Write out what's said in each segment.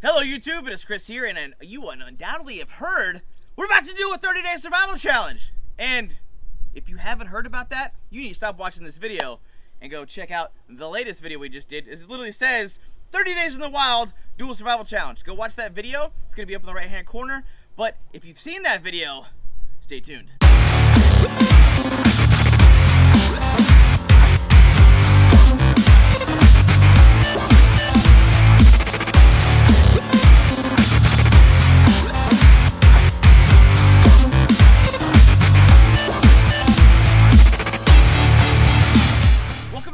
Hello YouTube, it is Chris here, and you undoubtedly have heard we're about to do a 30-day survival challenge. And if you haven't heard about that, you need to stop watching this video and go check out the latest video we just did. It literally says 30 days in the wild, do a survival challenge. Go watch that video. It's going to be up in the right hand corner. But if you've seen that video, stay tuned.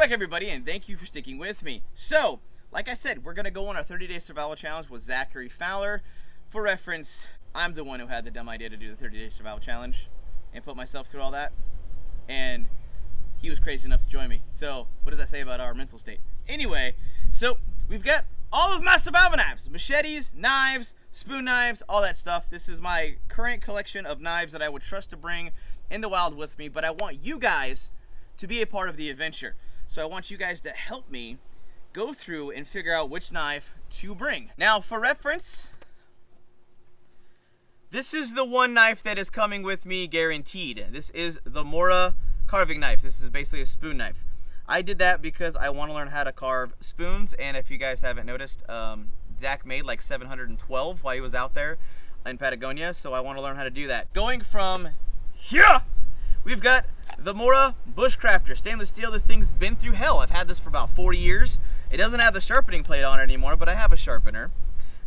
Everybody, and thank you for sticking with me. So, like I said, we're gonna go on our 30-day survival challenge with Zachary Fowler. For reference, I'm the one who had the dumb idea to do the 30-day survival challenge and put myself through all that, and he was crazy enough to join me. So, what does that say about our mental state? Anyway, so we've got all of my survival knives: machetes, knives, spoon knives, all that stuff. This is my current collection of knives that I would trust to bring in the wild with me, but I want you guys to be a part of the adventure. So I want you guys to help me go through and figure out which knife to bring. Now, for reference, this is the one knife that is coming with me guaranteed. This is the Mora carving knife. This is basically a spoon knife. I did that because I want to learn how to carve spoons, and if you guys haven't noticed, Zach made like 712 while he was out there in Patagonia, so I want to learn how to do that. Going from here, we've got the Mora Bushcrafter stainless steel. This thing's been through hell. I've had this for about 40 years. It doesn't have the sharpening plate on it anymore, but I have a sharpener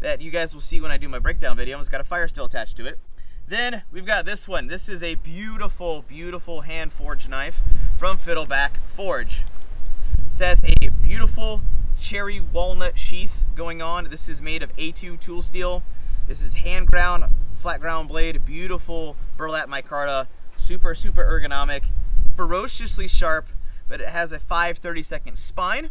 that you guys will see when I do my breakdown video. It's got a fire steel attached to it. Then we've got this one. This is a beautiful, beautiful hand forged knife from Fiddleback Forge. It has a beautiful cherry walnut sheath going on. This is made of A2 tool steel. This is hand ground, flat ground blade, beautiful burlap micarta. Super, super ergonomic, ferociously sharp, but it has a 5/32 spine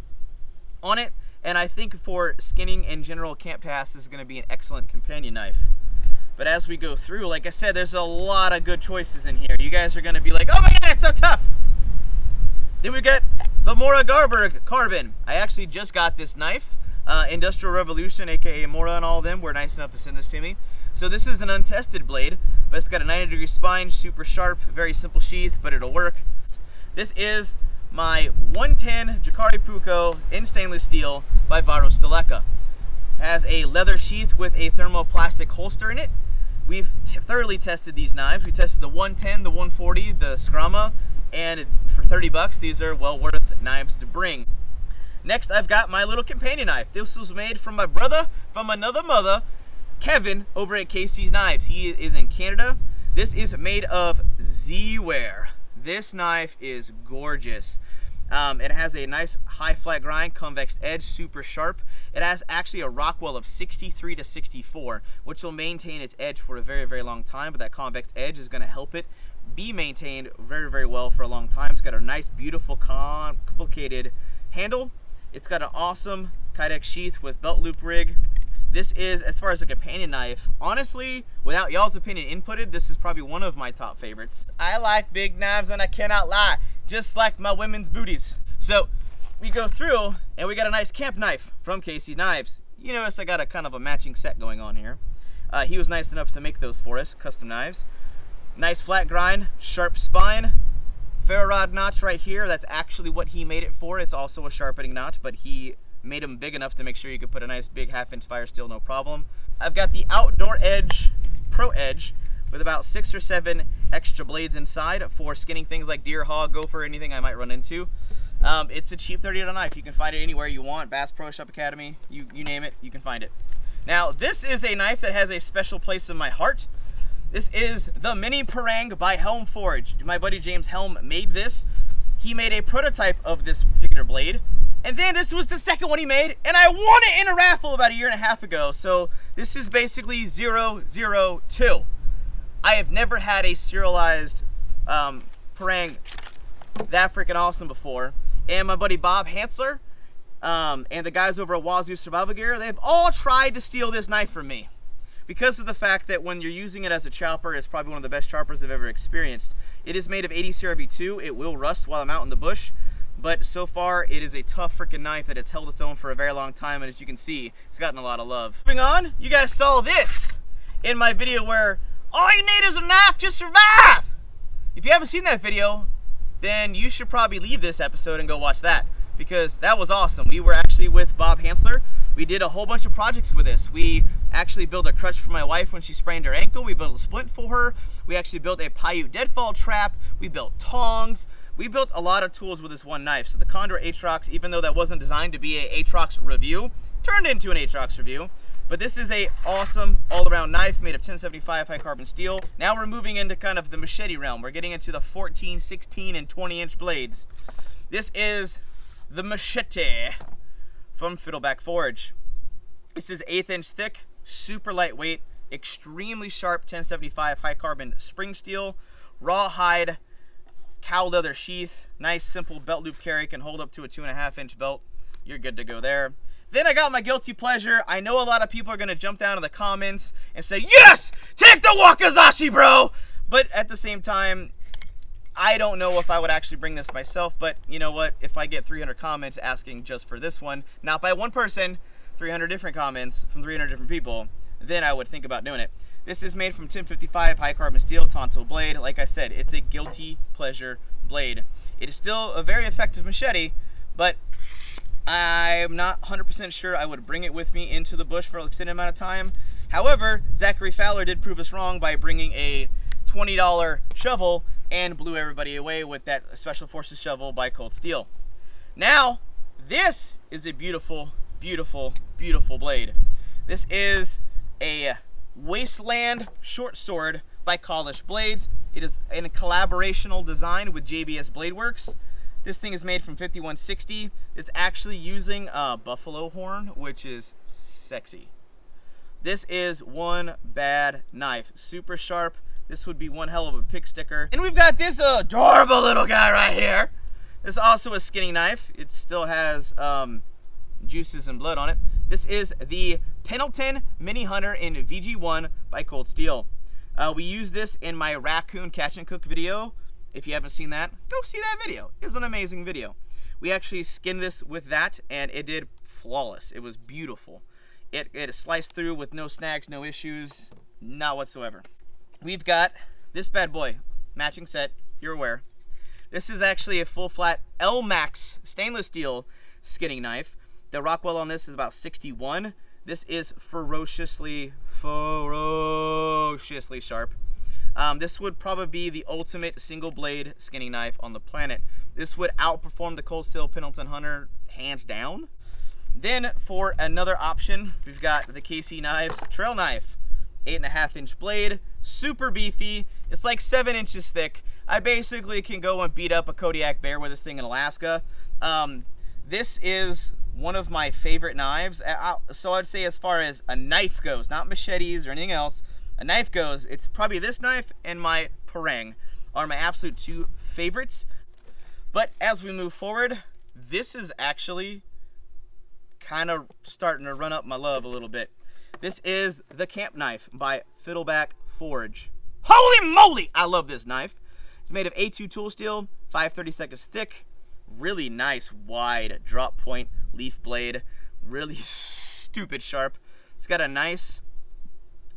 on it, and I think for skinning and general camp tasks, this is going to be an excellent companion knife. But as we go through, like I said, there's a lot of good choices in here. You guys are going to be like, oh my god, it's so tough! Then we got the Mora Garberg Carbon. I actually just got this knife. Industrial Revolution, aka Mora, and all of them were nice enough to send this to me. So this is an untested blade, but it's got a 90-degree spine, super sharp, very simple sheath, but it'll work. This is my 110 Jacare Puko in stainless steel by Fatrope. It has a leather sheath with a thermoplastic holster in it. We've thoroughly tested these knives. We tested the 110, the 140, the Scrama, and for 30 bucks, these are well worth knives to bring. Next, I've got my little companion knife. This was made from my brother from another mother, Kevin, over at KCKNIVES. He is in Canada. This is made of Z-ware. This knife is gorgeous. It has a nice high flat grind, convex edge, super sharp. It has actually a Rockwell of 63 to 64, which will maintain its edge for a very, very long time, but that convex edge is going to help it be maintained very, very well for a long time. It's got a nice, beautiful, complicated handle. It's got an awesome Kydex sheath with belt loop rig. This is, as far as a companion knife, honestly, without y'all's opinion inputted, this is probably one of my top favorites. I like big knives and I cannot lie, just like my women's booties. So we go through and we got a nice camp knife from KCKNIVES. You notice I got a kind of a matching set going on here. He was nice enough to make those for us, custom knives. Nice flat grind, sharp spine, ferro rod notch right here. That's actually what he made it for. It's also a sharpening notch, but he made them big enough to make sure you could put a nice big 1/2-inch fire steel, no problem. I've got the Outdoor Edge Pro Edge with about 6 or 7 extra blades inside for skinning things like deer, hog, gopher, anything I might run into. It's a cheap $30 knife. You can find it anywhere you want. Bass Pro Shop Academy, you name it, you can find it. Now, this is a knife that has a special place in my heart. This is the Mini Parang by Helm Forge. My buddy James Helm made this. He made a prototype of this particular blade. And then this was the second one he made, and I won it in a raffle about 1.5 years ago. So this is basically 002. I have never had a serialized Parang that freaking awesome before. And my buddy Bob Hansler and the guys over at Wazoo Survival Gear, they've all tried to steal this knife from me. Because of the fact that when you're using it as a chopper, it's probably one of the best choppers I've ever experienced. It is made of 80 CRV2. It will rust while I'm out in the bush. but so far it is a tough freaking knife that it's held its own for a very long time, and as you can see, it's gotten a lot of love. Moving on, you guys saw this in my video where all you need is a knife to survive. If you haven't seen that video, then you should probably leave this episode and go watch that, because that was awesome. We were actually with Bob Hansler. We did a whole bunch of projects with this. We actually built a crutch for my wife when she sprained her ankle. We built a splint for her. We actually built a Paiute deadfall trap. We built tongs. We built a lot of tools with this one knife. So the Condor Atrox, even though that wasn't designed to be a Atrox review, turned into an Atrox review. But this is a awesome all-around knife made of 1075 high carbon steel. Now we're moving into kind of the machete realm. We're getting into the 14, 16, and 20-inch blades. This is the Machete from Fiddleback Forge. This is 1/8 inch thick, super lightweight, extremely sharp 1075 high carbon spring steel, rawhide, cow leather sheath, nice simple belt loop carry, can hold up to a 2.5 inch belt. You're good to go there. Then I got my guilty pleasure. I know a lot of people are going to jump down in the comments and say, yes, take the Wakizashi, bro. But at the same time, I don't know if I would actually bring this myself. But you know what? If I get 300 comments asking just for this one, not by one person, 300 different comments from 300 different people, then I would think about doing it. This is made from 1055 high carbon steel tonsil blade. Like I said, it's a guilty pleasure blade. It is still a very effective machete, but I'm not 100% sure I would bring it with me into the bush for an extended amount of time. However, Zachary Fowler did prove us wrong by bringing a $20 shovel and blew everybody away with that Special Forces shovel by Cold Steel. Now, this is a beautiful, beautiful, beautiful blade. This is a Wasteland short sword by College Blades. It is in a collaborational design with JBS Blade Works. This thing is made from 5160. It's actually using a buffalo horn, which is sexy. This is one bad knife. Super sharp. This would be one hell of a pick sticker. And we've got this adorable little guy right here. This is also a skinning knife. It still has juices and blood on it. This is the Pendleton Mini Hunter in VG1 by Cold Steel. We used this in my raccoon catch and cook video. If you haven't seen that, go see that video. It's an amazing video. We actually skinned this with that, and it did flawless. It was beautiful. It sliced through with no snags, no issues, not whatsoever. We've got this bad boy, matching set, you're aware. This is actually a full flat L-Max stainless steel skinning knife. The Rockwell on this is about 61. This is ferociously sharp. This would probably be the ultimate single blade skinning knife on the planet. This would outperform the Cold Steel Pendleton Hunter hands down. Then for another option, we've got the KCKNIVES trail knife. 8.5 inch blade, super beefy. It's like 7 inches thick. I basically can go and beat up a Kodiak bear with this thing in Alaska. This is one of my favorite knives. So I'd say as far as a knife goes, not machetes or anything else, a knife goes, it's probably this knife and my Parang are my absolute two favorites. But as we move forward, this is actually kind of starting to run up my love a little bit. This is the Camp Knife by Fiddleback Forge. Holy moly, I love this knife. It's made of A2 tool steel, 5/32 thick, really nice wide drop point leaf blade, really stupid sharp. It's got a nice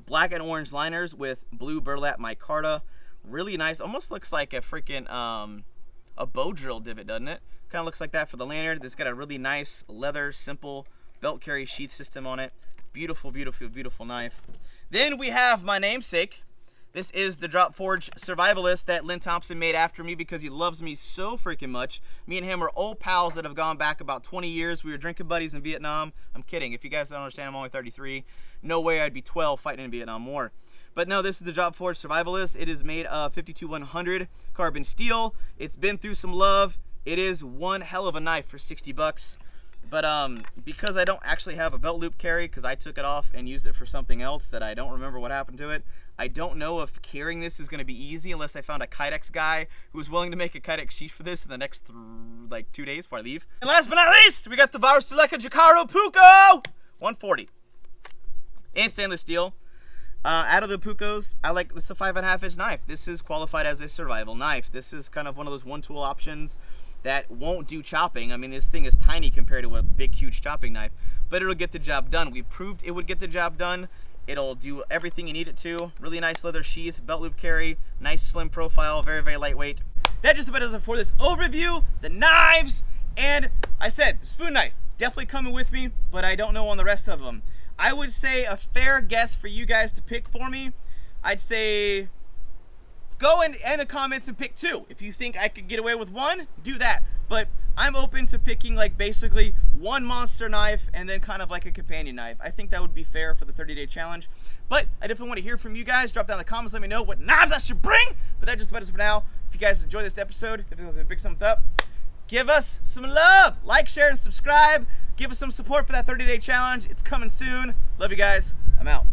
black and orange liners with blue burlap micarta. Really nice, almost looks like a freaking a bow drill divot, doesn't it? Kind of looks like that for the lanyard. It's got a really nice leather, simple belt carry sheath system on it. Beautiful, beautiful, beautiful knife. Then we have my namesake. This is the Drop Forge Survivalist that Lynn Thompson made after me because he loves me so freaking much. Me and him are old pals that have gone back about 20 years. We were drinking buddies in Vietnam. I'm kidding. If you guys don't understand, I'm only 33. No way I'd be 12 fighting in Vietnam War. But no, this is the Drop Forge Survivalist. It is made of 52100 carbon steel. It's been through some love. It is one hell of a knife for 60 bucks. But because I don't actually have a belt loop carry because I took it off and used it for something else that I don't remember what happened to it, I don't know if carrying this is going to be easy unless I found a Kydex guy who was willing to make a Kydex sheath for this in the next 2 days before I leave. And last but not least, we got the Varusteleka Jacaro Puko 140 in stainless steel. Out of the Pukos, I like this is a 5.5 inch knife. This is qualified as a survival knife. This is kind of one of those one tool options. that won't do chopping. I mean, this thing is tiny compared to a big, huge chopping knife, but it'll get the job done. We proved it would get the job done. It'll do everything you need it to. Really nice leather sheath, belt loop carry, nice slim profile, very, very lightweight. That just about does it for this overview, the knives, and I said, the spoon knife, definitely coming with me, but I don't know on the rest of them. I would say a fair guess for you guys to pick for me, I'd say go in the comments and pick 2. If you think I could get away with 1, do that. But I'm open to picking like basically 1 monster knife and then kind of like a companion knife. I think that would be fair for the 30-day challenge. But I definitely want to hear from you guys. Drop down in the comments, let me know what knives I should bring. But that just about is for now. If you guys enjoyed this episode, if you want to big thumbs up, give us some love. Like, share, and subscribe. Give us some support for that 30-day challenge. It's coming soon. Love you guys. I'm out.